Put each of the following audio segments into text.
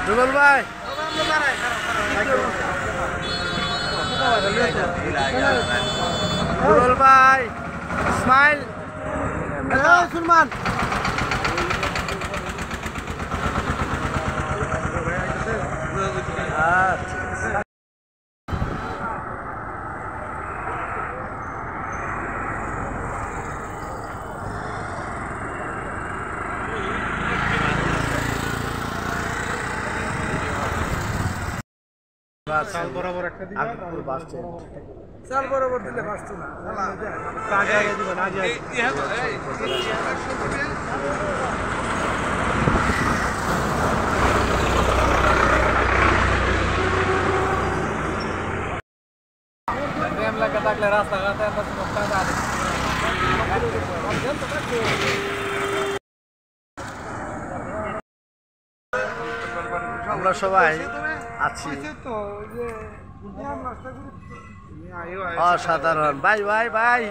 রুবেল ভাই রুবেল ভাই smile Sulman সাল বরাবর একটা দিন আগপুর বাস স্ট্যান্ড সাল বরাবর দিলে বাঁচতো না আগে আগে দিবেন আগে লাগা থাকলে রাস্তাঘাটে আমরা সবাই আছি অসাধারণ বাই বাই বাই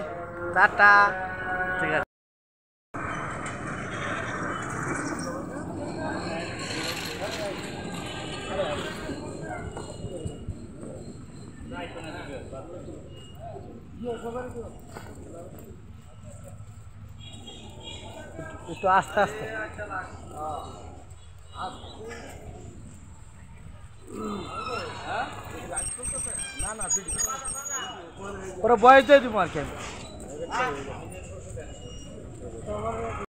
টাটা ঠিক আছে একটু আস্তে আস্তে ওরা বয়স দিয়ে দিব আর কি